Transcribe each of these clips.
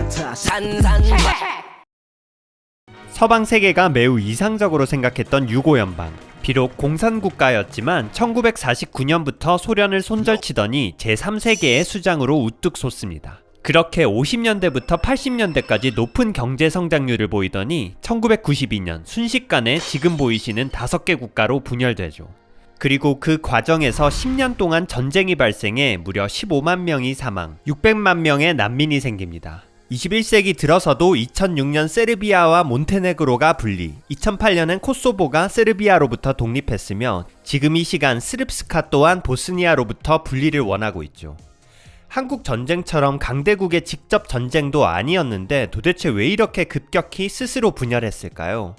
같아 산산. 서방 세계가 매우 이상적으로 생각했던 유고연방. 비록 공산국가였지만 1949년부터 소련을 손절치더니 제3세계의 수장으로 우뚝 솟습니다. 그렇게 50년대부터 80년대까지 높은 경제 성장률을 보이더니 1992년 순식간에 지금 보이시는 5개 국가로 분열되죠. 그리고 그 과정에서 10년 동안 전쟁이 발생해 무려 15만 명이 사망, 600만 명의 난민이 생깁니다. 21세기 들어서도 2006년 세르비아와 몬테네그로가 분리, 2008년엔 코소보가 세르비아로부터 독립했으며 지금 이 시간 스릅스카 또한 보스니아로부터 분리를 원하고 있죠. 한국 전쟁처럼 강대국의 직접 전쟁도 아니었는데 도대체 왜 이렇게 급격히 스스로 분열했을까요?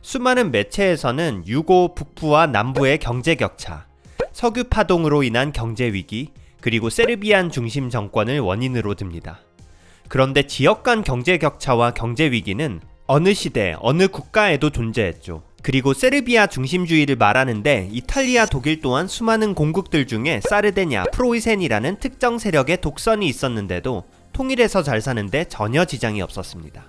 수많은 매체에서는 유고 북부와 남부의 경제 격차, 석유 파동으로 인한 경제 위기, 그리고 세르비안 중심 정권을 원인으로 듭니다. 그런데 지역 간 경제 격차와 경제 위기는 어느 시대, 어느 국가에도 존재했죠. 그리고 세르비아 중심주의를 말하는데 이탈리아, 독일 또한 수많은 공국들 중에 사르데냐, 프로이센이라는 특정 세력의 독선이 있었는데도 통일해서 잘 사는데 전혀 지장이 없었습니다.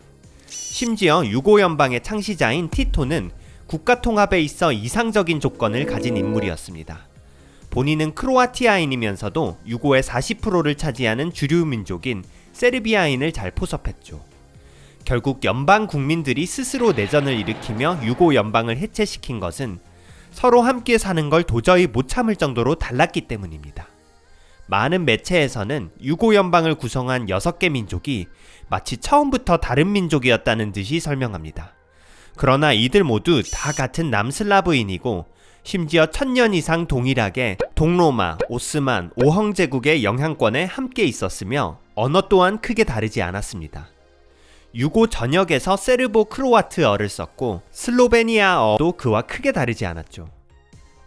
심지어 유고연방의 창시자인 티토는 국가 통합에 있어 이상적인 조건을 가진 인물이었습니다. 본인은 크로아티아인이면서도 유고의 40%를 차지하는 주류 민족인 세르비아인을 잘 포섭했죠. 결국 연방 국민들이 스스로 내전을 일으키며 유고 연방을 해체시킨 것은 서로 함께 사는 걸 도저히 못 참을 정도로 달랐기 때문입니다. 많은 매체에서는 유고 연방을 구성한 6개 민족이 마치 처음부터 다른 민족이었다는 듯이 설명합니다. 그러나 이들 모두 다 같은 남슬라브인이고 심지어 1000년 이상 동일하게 동로마, 오스만, 오헝제국의 영향권에 함께 있었으며 언어 또한 크게 다르지 않았습니다. 유고 전역에서 세르보 크로아트어를 썼고 슬로베니아어도 그와 크게 다르지 않았죠.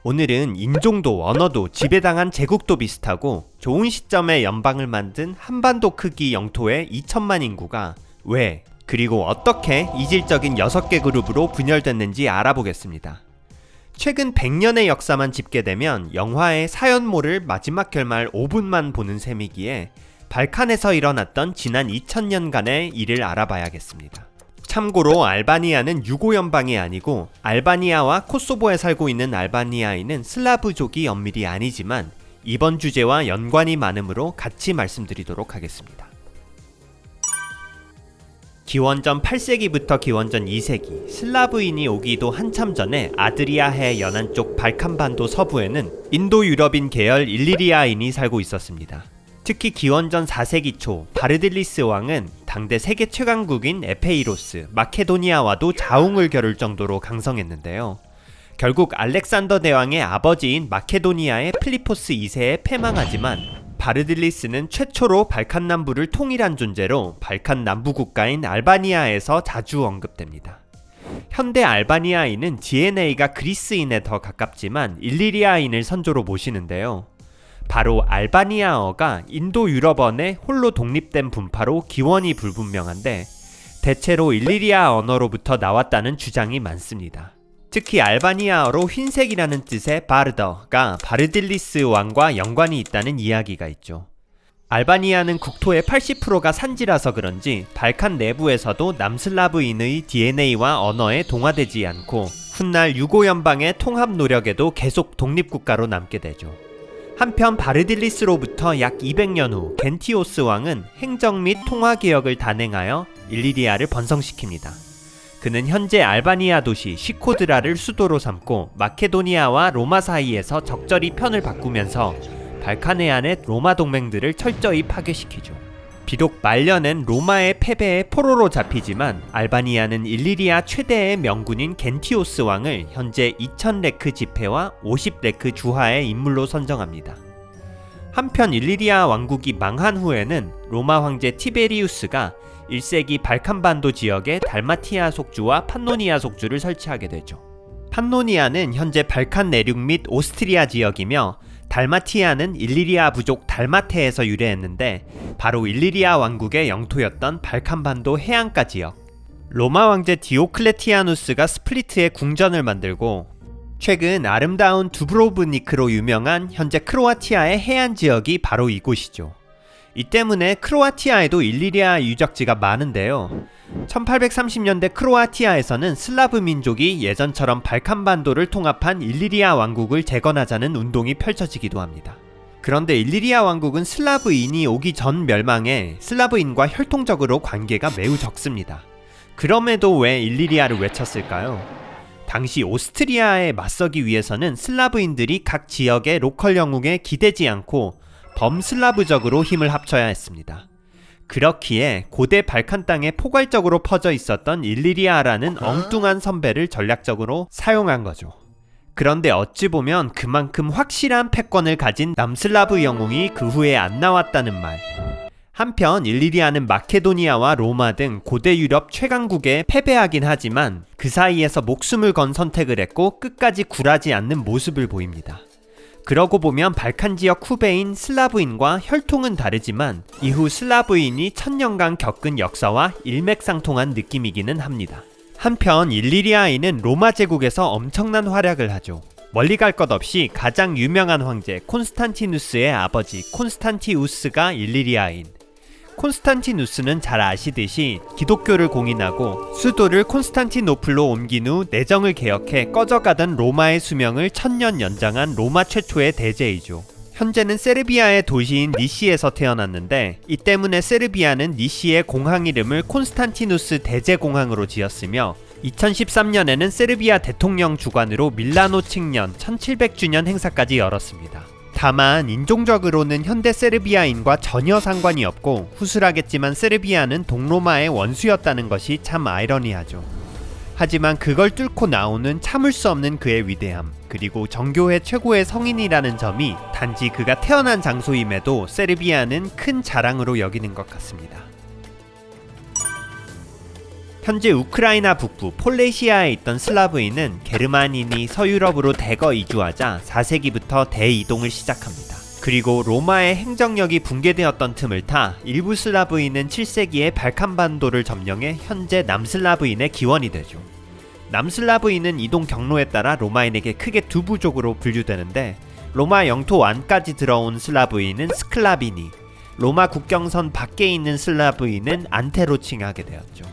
오늘은 인종도 언어도 지배당한 제국도 비슷하고 좋은 시점에 연방을 만든 한반도 크기 영토의 2천만 인구가 왜, 그리고 어떻게 이질적인 6개 그룹으로 분열됐는지 알아보겠습니다. 최근 100년의 역사만 짚게되면 영화의 사연모를 마지막 결말 5분만 보는 셈이기에 발칸에서 일어났던 지난 2000년간의 일을 알아봐야겠습니다. 참고로 알바니아는 유고연방이 아니고 알바니아와 코소보에 살고 있는 알바니아인은 슬라브족이 엄밀히 아니지만 이번 주제와 연관이 많으므로 같이 말씀드리도록 하겠습니다. 기원전 8세기부터 기원전 2세기, 슬라브인이 오기도 한참 전에 아드리아해 연안 쪽 발칸반도 서부에는 인도 유럽인 계열 일리리아인이 살고 있었습니다. 특히 기원전 4세기 초 바르딜리스 왕은 당대 세계 최강국인 에페이로스, 마케도니아와도 자웅을 겨룰 정도로 강성했는데요. 결국 알렉산더 대왕의 아버지인 마케도니아의 필리포스 2세에 패망하지만 바르딜리스는 최초로 발칸 남부를 통일한 존재로 발칸 남부 국가인 알바니아에서 자주 언급됩니다. 현대 알바니아인은 DNA가 그리스인에 더 가깝지만 일리리아인을 선조로 모시는데요. 바로 알바니아어가 인도 유럽어의 홀로 독립된 분파로 기원이 불분명한데 대체로 일리리아 언어로부터 나왔다는 주장이 많습니다. 특히 알바니아어로 흰색이라는 뜻의 바르더가 바르딜리스 왕과 연관이 있다는 이야기가 있죠. 알바니아는 국토의 80%가 산지라서 그런지 발칸 내부에서도 남슬라브인의 DNA와 언어에 동화되지 않고 훗날 유고연방의 통합 노력에도 계속 독립국가로 남게 되죠. 한편 바르딜리스로부터 약 200년 후 겐티오스 왕은 행정 및 통화개혁을 단행하여 일리리아를 번성시킵니다. 그는 현재 알바니아 도시 시코드라를 수도로 삼고 마케도니아와 로마 사이에서 적절히 편을 바꾸면서 발칸해안의 로마 동맹들을 철저히 파괴시키죠. 비록 말년엔 로마의 패배에 포로로 잡히지만 알바니아는 일리리아 최대의 명군인 겐티오스 왕을 현재 2000레크 지폐와 50레크 주하의 인물로 선정합니다. 한편 일리리아 왕국이 망한 후에는 로마 황제 티베리우스가 1세기 발칸반도 지역에 달마티아 속주와 판노니아 속주를 설치하게 되죠. 판노니아는 현재 발칸 내륙 및 오스트리아 지역이며 달마티아는 일리리아 부족 달마테에서 유래했는데 바로 일리리아 왕국의 영토였던 발칸반도 해안가 지역. 로마 황제 디오클레티아누스가 스플리트의 궁전을 만들고 최근 아름다운 두브로브니크로 유명한 현재 크로아티아의 해안 지역이 바로 이곳이죠. 이 때문에 크로아티아에도 일리리아 유적지가 많은데요. 1830년대 크로아티아에서는 슬라브 민족이 예전처럼 발칸반도를 통합한 일리리아 왕국을 재건하자는 운동이 펼쳐지기도 합니다. 그런데 일리리아 왕국은 슬라브인이 오기 전 멸망에 슬라브인과 혈통적으로 관계가 매우 적습니다. 그럼에도 왜 일리리아를 외쳤을까요? 당시 오스트리아에 맞서기 위해서는 슬라브인들이 각 지역의 로컬 영웅에 기대지 않고 범슬라브적으로 힘을 합쳐야 했습니다. 그렇기에 고대 발칸 땅에 포괄적으로 퍼져 있었던 일리리아라는 엉뚱한 선배를 전략적으로 사용한 거죠. 그런데 어찌 보면 그만큼 확실한 패권을 가진 남슬라브 영웅이 그 후에 안 나왔다는 말. 한편 일리리아는 마케도니아와 로마 등 고대 유럽 최강국에 패배하긴 하지만 그 사이에서 목숨을 건 선택을 했고 끝까지 굴하지 않는 모습을 보입니다. 그러고 보면 발칸 지역 후배인 슬라브인과 혈통은 다르지만 이후 슬라브인이 천년간 겪은 역사와 일맥상통한 느낌이기는 합니다. 한편 일리리아인은 로마 제국에서 엄청난 활약을 하죠. 멀리 갈 것 없이 가장 유명한 황제 콘스탄티누스의 아버지 콘스탄티우스가 일리리아인. 콘스탄티누스는 잘 아시듯이 기독교를 공인하고 수도를 콘스탄티노플로 옮긴 후 내정을 개혁해 꺼져가던 로마의 수명을 1000년 연장한 로마 최초의 대제이죠. 현재는 세르비아의 도시인 니시에서 태어났는데 이 때문에 세르비아는 니시의 공항 이름을 콘스탄티누스 대제공항으로 지었으며 2013년에는 세르비아 대통령 주관으로 밀라노 칙년 1700주년 행사까지 열었습니다. 다만 인종적으로는 현대 세르비아인과 전혀 상관이 없고 후술하겠지만 세르비아는 동로마의 원수였다는 것이 참 아이러니하죠. 하지만 그걸 뚫고 나오는 참을 수 없는 그의 위대함, 그리고 정교회 최고의 성인이라는 점이 단지 그가 태어난 장소임에도 세르비아는 큰 자랑으로 여기는 것 같습니다. 현재 우크라이나 북부 폴레시아에 있던 슬라브인은 게르만인이 서유럽으로 대거 이주하자 4세기부터 대이동을 시작합니다. 그리고 로마의 행정력이 붕괴되었던 틈을 타 일부 슬라브인은 7세기에 발칸반도를 점령해 현재 남슬라브인의 기원이 되죠. 남슬라브인은 이동 경로에 따라 로마인에게 크게 두 부족으로 분류되는데 로마 영토 안까지 들어온 슬라브인은 스클라비니, 로마 국경선 밖에 있는 슬라브인은 안테로 칭하게 되었죠.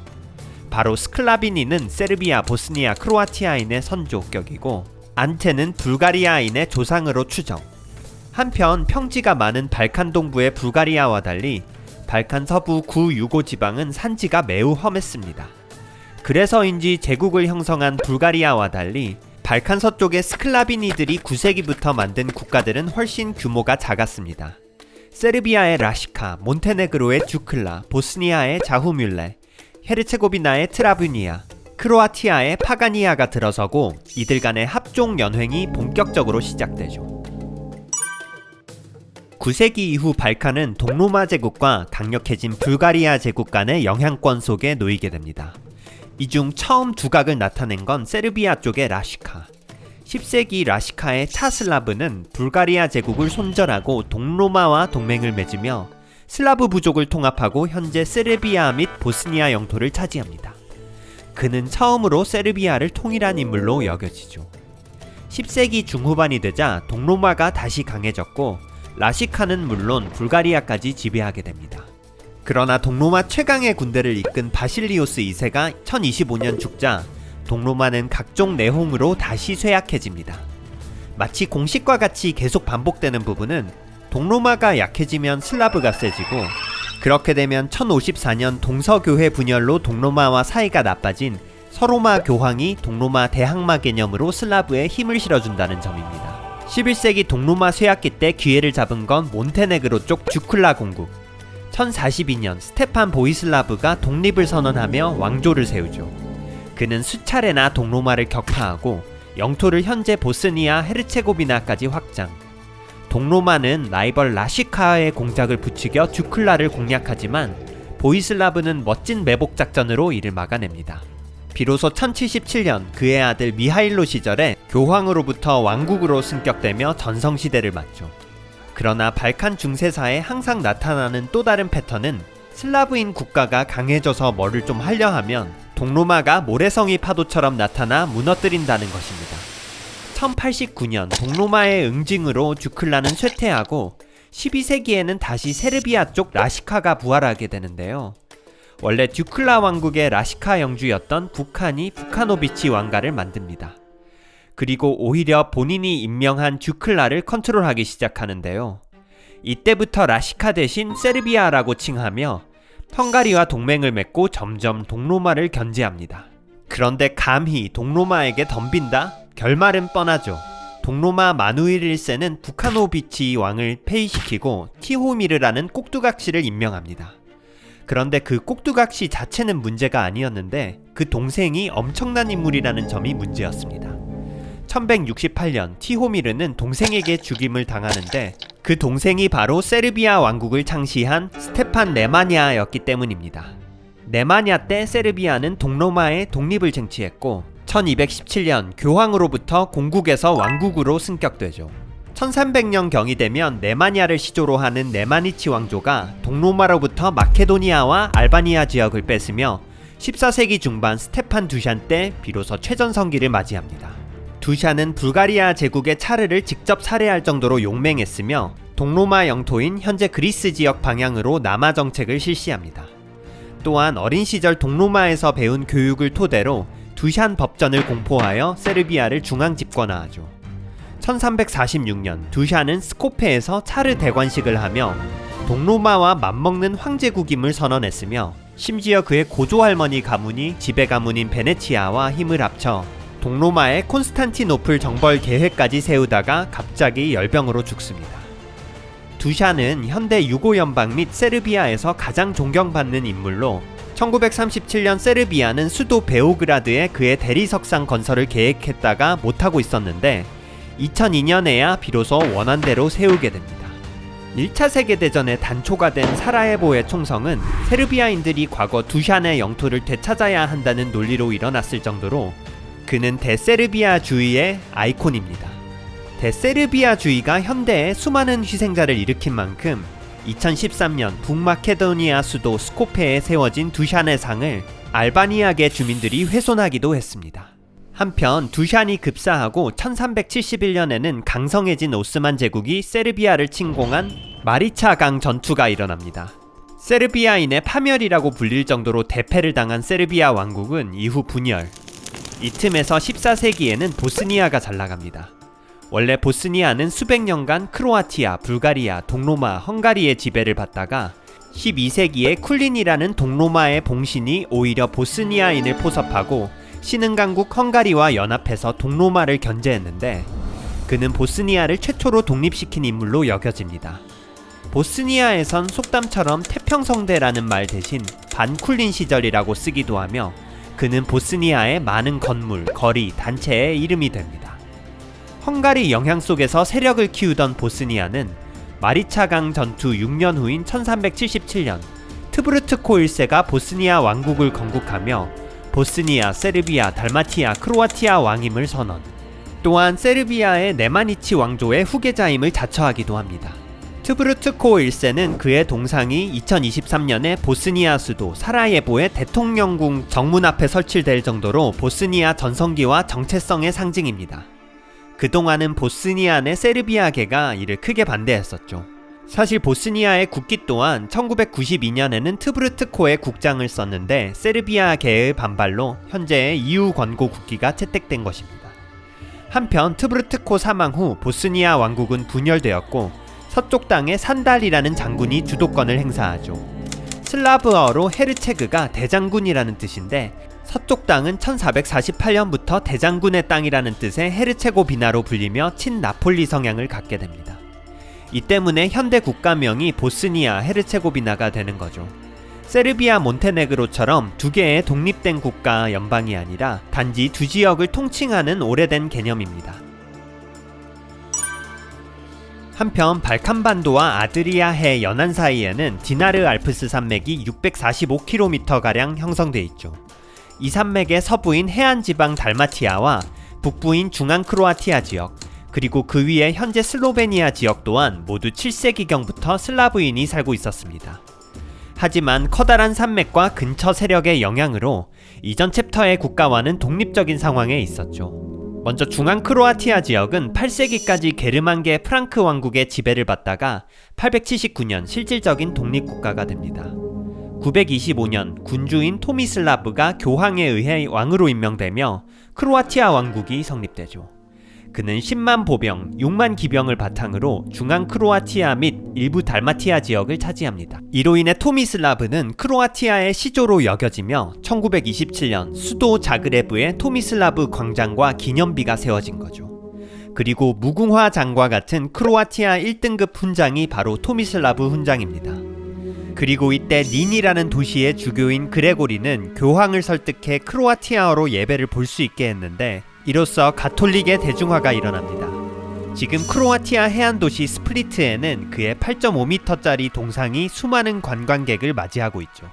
바로 스클라비니는 세르비아, 보스니아, 크로아티아인의 선조격이고 안테는 불가리아인의 조상으로 추정. 한편 평지가 많은 발칸 동부의 불가리아와 달리 발칸 서부 구유고 지방은 산지가 매우 험했습니다. 그래서인지 제국을 형성한 불가리아와 달리 발칸 서쪽의 스클라비니들이 9세기부터 만든 국가들은 훨씬 규모가 작았습니다. 세르비아의 라시카, 몬테네그로의 주클라, 보스니아의 자후뮬레, 헤르체고비나의 트라브니아, 크로아티아의 파가니아가 들어서고 이들 간의 합종 연횡이 본격적으로 시작되죠. 9세기 이후 발칸은 동로마 제국과 강력해진 불가리아 제국 간의 영향권 속에 놓이게 됩니다. 이 중 처음 두각을 나타낸 건 세르비아 쪽의 라시카. 10세기 라시카의 차슬라브는 불가리아 제국을 손절하고 동로마와 동맹을 맺으며 슬라브 부족을 통합하고 현재 세르비아 및 보스니아 영토를 차지합니다. 그는 처음으로 세르비아를 통일한 인물로 여겨지죠. 10세기 중후반이 되자 동로마가 다시 강해졌고 라시카는 물론 불가리아까지 지배하게 됩니다. 그러나 동로마 최강의 군대를 이끈 바실리오스 2세가 1025년 죽자 동로마는 각종 내홍으로 다시 쇠약해집니다. 마치 공식과 같이 계속 반복되는 부분은 동로마가 약해지면 슬라브가 세지고 그렇게 되면 1054년 동서교회 분열로 동로마와 사이가 나빠진 서로마 교황이 동로마 대항마 개념으로 슬라브에 힘을 실어준다는 점입니다. 11세기 동로마 쇠약기 때 기회를 잡은 건 몬테네그로 쪽 주클라 공국. 1042년 스테판 보이슬라브가 독립을 선언하며 왕조를 세우죠. 그는 수차례나 동로마를 격파하고 영토를 현재 보스니아 헤르체고비나까지 확장. 동로마는 라이벌 라시카의 공작을 부추겨 주클라를 공략하지만 보이슬라브는 멋진 매복 작전으로 이를 막아냅니다. 비로소 1077년 그의 아들 미하일로 시절에 교황으로부터 왕국으로 승격되며 전성시대를 맞죠. 그러나 발칸 중세사에 항상 나타나는 또 다른 패턴은 슬라브인 국가가 강해져서 뭐를 좀 하려 하면 동로마가 모래성이 파도처럼 나타나 무너뜨린다는 것입니다. 1089년 동로마의 응징으로 주클라는 쇠퇴하고 12세기에는 다시 세르비아 쪽 라시카가 부활하게 되는데요. 원래 듀클라 왕국의 라시카 영주였던 북한이 부카노비치 왕가를 만듭니다. 그리고 오히려 본인이 임명한 듀클라를 컨트롤하기 시작하는데요. 이때부터 라시카 대신 세르비아라고 칭하며 헝가리와 동맹을 맺고 점점 동로마를 견제합니다. 그런데 감히 동로마에게 덤빈다? 결말은 뻔하죠. 동로마 마누일 1세는 부카노비치 왕을 폐위시키고 티호미르라는 꼭두각시를 임명합니다. 그런데 그 꼭두각시 자체는 문제가 아니었는데 그 동생이 엄청난 인물이라는 점이 문제였습니다. 1168년 티호미르는 동생에게 죽임을 당하는데 그 동생이 바로 세르비아 왕국을 창시한 스테판 네마냐였기 때문입니다. 네마냐 때 세르비아는 동로마의 독립을 쟁취했고 1217년 교황으로부터 공국에서 왕국으로 승격되죠. 1300년경이 되면 네마냐를 시조로 하는 네마니치 왕조가 동로마로부터 마케도니아와 알바니아 지역을 뺏으며 14세기 중반 스테판 두샨 때 비로소 최전성기를 맞이합니다. 두샨은 불가리아 제국의 차르를 직접 살해할 정도로 용맹했으며 동로마 영토인 현재 그리스 지역 방향으로 남하 정책을 실시합니다. 또한 어린 시절 동로마에서 배운 교육을 토대로 두샨 법전을 공포하여 세르비아를 중앙 집권화하죠. 1346년 두샨은 스코페에서 차르 대관식을 하며 동로마와 맞먹는 황제국임을 선언했으며 심지어 그의 고조할머니 가문이 지배 가문인 베네치아와 힘을 합쳐 동로마의 콘스탄티노플 정벌 계획까지 세우다가 갑자기 열병으로 죽습니다. 두샨은 현대 유고 연방 및 세르비아에서 가장 존경받는 인물로 1937년 세르비아는 수도 베오그라드에 그의 대리석상 건설을 계획했다가 못하고 있었는데 2002년에야 비로소 원한대로 세우게 됩니다. 1차 세계대전의 단초가 된 사라예보의 총성은 세르비아인들이 과거 두샨의 영토를 되찾아야 한다는 논리로 일어났을 정도로 그는 대세르비아주의의 아이콘입니다. 대세르비아주의가 현대에 수많은 희생자를 일으킨 만큼 2013년 북마케도니아 수도 스코페에 세워진 두샨의 상을 알바니아계 주민들이 훼손하기도 했습니다. 한편 두샨이 급사하고 1371년에는 강성해진 오스만 제국이 세르비아를 침공한 마리차강 전투가 일어납니다. 세르비아인의 파멸이라고 불릴 정도로 대패를 당한 세르비아 왕국은 이후 분열. 이 틈에서 14세기에는 보스니아가 잘나갑니다. 원래 보스니아는 수백 년간 크로아티아, 불가리아, 동로마, 헝가리의 지배를 받다가 12세기에 쿨린이라는 동로마의 봉신이 오히려 보스니아인을 포섭하고 신흥강국 헝가리와 연합해서 동로마를 견제했는데 그는 보스니아를 최초로 독립시킨 인물로 여겨집니다. 보스니아에선 속담처럼 태평성대라는 말 대신 반쿨린 시절이라고 쓰기도 하며 그는 보스니아의 많은 건물, 거리, 단체의 이름이 됩니다. 헝가리 영향 속에서 세력을 키우던 보스니아는 마리차강 전투 6년 후인 1377년 트브르트코 1세가 보스니아 왕국을 건국하며 보스니아, 세르비아, 달마티아, 크로아티아 왕임을 선언. 또한 세르비아의 네마니치 왕조의 후계자임을 자처하기도 합니다. 트브르트코 1세는 그의 동상이 2023년에 보스니아 수도 사라예보의 대통령궁 정문 앞에 설치될 정도로 보스니아 전성기와 정체성의 상징입니다. 그동안은 보스니아 내 세르비아계가 이를 크게 반대했었죠. 사실 보스니아의 국기 또한 1992년에는 트브르트코의 국장을 썼는데 세르비아계의 반발로 현재의 EU 권고 국기가 채택된 것입니다. 한편 트브르트코 사망 후 보스니아 왕국은 분열되었고 서쪽 땅에 산달이라는 장군이 주도권을 행사하죠. 슬라브어로 헤르체그가 대장군이라는 뜻인데 서쪽 땅은 1448년부터 대장군의 땅이라는 뜻의 헤르체고비나로 불리며 친나폴리 성향을 갖게 됩니다. 이 때문에 현대 국가명이 보스니아 헤르체고비나가 되는 거죠. 세르비아 몬테네그로처럼 두 개의 독립된 국가 연방이 아니라 단지 두 지역을 통칭하는 오래된 개념입니다. 한편 발칸반도와 아드리아해 연안 사이에는 디나르 알프스 산맥이 645km가량 형성돼 있죠. 이 산맥의 서부인 해안지방 달마티아와 북부인 중앙 크로아티아 지역, 그리고 그 위에 현재 슬로베니아 지역 또한 모두 7세기경부터 슬라브인이 살고 있었습니다. 하지만 커다란 산맥과 근처 세력의 영향으로 이전 챕터의 국가와는 독립적인 상황에 있었죠. 먼저 중앙 크로아티아 지역은 8세기까지 게르만계 프랑크 왕국의 지배를 받다가 879년 실질적인 독립국가가 됩니다. 925년 군주인 토미슬라브가 교황에 의해 왕으로 임명되며 크로아티아 왕국이 성립되죠. 그는 10만 보병, 6만 기병을 바탕으로 중앙 크로아티아 및 일부 달마티아 지역을 차지합니다. 이로 인해 토미슬라브는 크로아티아의 시조로 여겨지며 1927년 수도 자그레브에 토미슬라브 광장과 기념비가 세워진 거죠. 그리고 무궁화 장과 같은 크로아티아 1등급 훈장이 바로 토미슬라브 훈장입니다. 그리고 이때 닌이라는 도시의 주교인 그레고리는 교황을 설득해 크로아티아어로 예배를 볼 수 있게 했는데 이로써 가톨릭의 대중화가 일어납니다. 지금 크로아티아 해안도시 스플리트에는 그의 8.5m짜리 동상이 수많은 관광객을 맞이하고 있죠.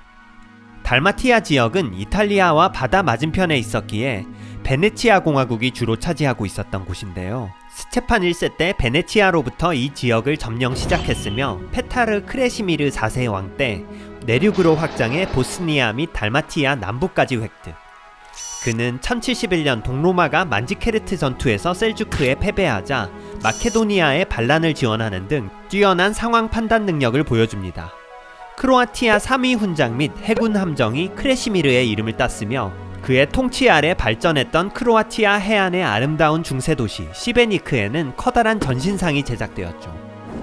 달마티아 지역은 이탈리아와 바다 맞은편에 있었기에 베네치아 공화국이 주로 차지하고 있었던 곳인데요. 스테판 1세 때 베네치아로부터 이 지역을 점령 시작했으며 페타르 크레시미르 4세 왕 때 내륙으로 확장해 보스니아 및 달마티아 남부까지 획득. 그는 1071년 동로마가 만지케르트 전투에서 셀주크에 패배하자 마케도니아의 반란을 지원하는 등 뛰어난 상황 판단 능력을 보여줍니다. 크로아티아 3위 훈장 및 해군 함정이 크레시미르의 이름을 땄으며 그의 통치 아래 발전했던 크로아티아 해안의 아름다운 중세도시 시베니크에는 커다란 전신상이 제작되었죠.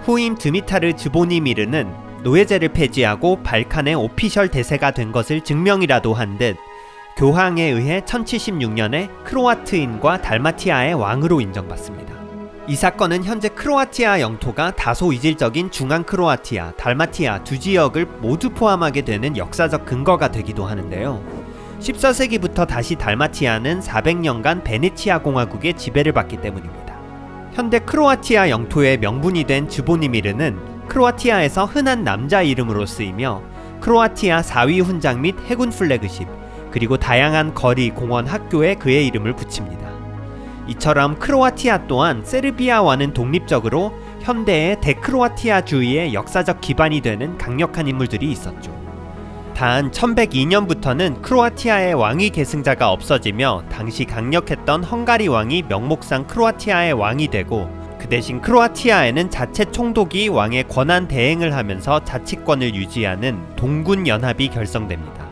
후임 드미타르 즈보니미르는 노예제를 폐지하고 발칸의 오피셜 대세가 된 것을 증명이라도 한 듯 교황에 의해 1076년에 크로아트인과 달마티아의 왕으로 인정받습니다. 이 사건은 현재 크로아티아 영토가 다소 이질적인 중앙 크로아티아, 달마티아 두 지역을 모두 포함하게 되는 역사적 근거가 되기도 하는데요. 14세기부터 다시 달마티아는 400년간 베네치아 공화국의 지배를 받기 때문입니다. 현대 크로아티아 영토의 명분이 된 즈보니미르는 크로아티아에서 흔한 남자 이름으로 쓰이며 크로아티아 4위 훈장 및 해군 플래그십, 그리고 다양한 거리, 공원, 학교에 그의 이름을 붙입니다. 이처럼 크로아티아 또한 세르비아와는 독립적으로 현대의 대크로아티아주의의 역사적 기반이 되는 강력한 인물들이 있었죠. 단 1102년부터는 크로아티아의 왕위 계승자가 없어지며 당시 강력했던 헝가리 왕이 명목상 크로아티아의 왕이 되고 그 대신 크로아티아에는 자체 총독이 왕의 권한 대행을 하면서 자치권을 유지하는 동군 연합이 결성됩니다.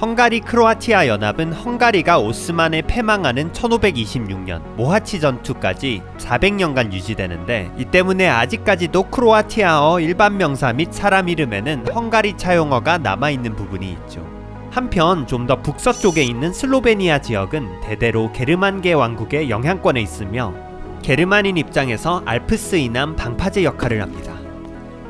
헝가리 크로아티아 연합은 헝가리가 오스만에 패망하는 1526년 모하치 전투까지 400년간 유지되는데 이 때문에 아직까지도 크로아티아어 일반 명사 및 사람 이름에는 헝가리 차용어가 남아있는 부분이 있죠. 한편 좀 더 북서쪽에 있는 슬로베니아 지역은 대대로 게르만계 왕국의 영향권에 있으며 게르만인 입장에서 알프스 이남 방파제 역할을 합니다.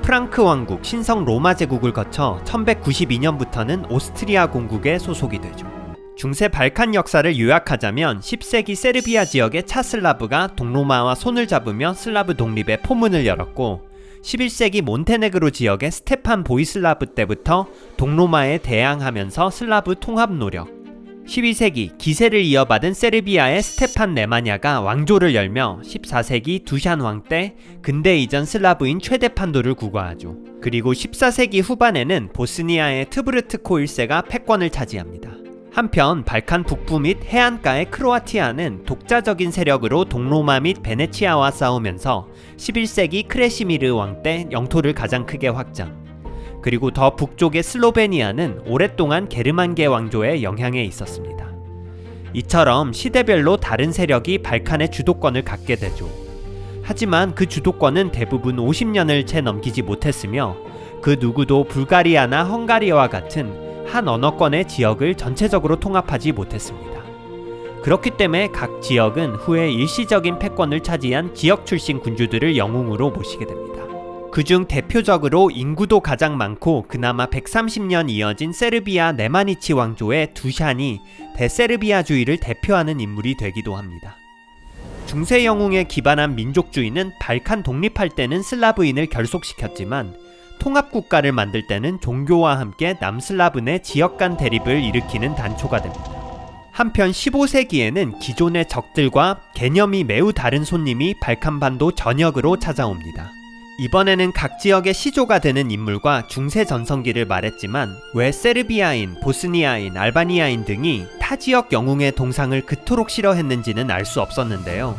프랑크 왕국, 신성 로마 제국을 거쳐 1192년부터는 오스트리아 공국에 소속이 되죠. 중세 발칸 역사를 요약하자면 10세기 세르비아 지역의 차슬라브가 동로마와 손을 잡으며 슬라브 독립의 포문을 열었고 11세기 몬테네그로 지역의 스테판 보이슬라브 때부터 동로마에 대항하면서 슬라브 통합 노력, 12세기 기세를 이어받은 세르비아의 스테판 네마냐가 왕조를 열며 14세기 두샨 왕 때 근대 이전 슬라브인 최대 판도를 구가하죠. 그리고 14세기 후반에는 보스니아의 트브르트코 1세가 패권을 차지합니다. 한편 발칸 북부 및 해안가의 크로아티아는 독자적인 세력으로 동로마 및 베네치아와 싸우면서 11세기 크레시미르 왕 때 영토를 가장 크게 확장, 그리고 더 북쪽의 슬로베니아는 오랫동안 게르만계 왕조의 영향에 있었습니다. 이처럼 시대별로 다른 세력이 발칸의 주도권을 갖게 되죠. 하지만 그 주도권은 대부분 50년을 채 넘기지 못했으며 그 누구도 불가리아나 헝가리아와 같은 한 언어권의 지역을 전체적으로 통합하지 못했습니다. 그렇기 때문에 각 지역은 후에 일시적인 패권을 차지한 지역 출신 군주들을 영웅으로 모시게 됩니다. 그중 대표적으로 인구도 가장 많고 그나마 130년 이어진 세르비아 네마니치 왕조의 두샨이 대세르비아주의를 대표하는 인물이 되기도 합니다. 중세 영웅에 기반한 민족주의는 발칸 독립할 때는 슬라브인을 결속시켰지만 통합국가를 만들 때는 종교와 함께 남슬라브 내 지역 간 대립을 일으키는 단초가 됩니다. 한편 15세기에는 기존의 적들과 개념이 매우 다른 손님이 발칸반도 전역으로 찾아옵니다. 이번에는 각 지역의 시조가 되는 인물과 중세 전성기를 말했지만 왜 세르비아인, 보스니아인, 알바니아인 등이 타 타 지역 영웅의 동상을 그토록 싫어했는지는 알 수 없었는데요.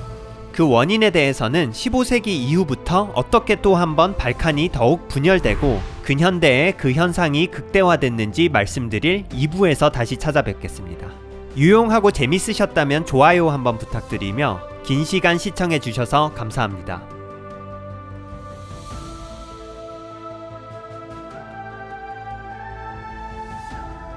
그 원인에 대해서는 15세기 이후부터 어떻게 또 한번 발칸이 더욱 분열되고 근현대에 그 현상이 극대화됐는지 말씀드릴 2부에서 다시 찾아뵙겠습니다. 유용하고 재밌으셨다면 좋아요 한번 부탁드리며 긴 시간 시청해주셔서 감사합니다.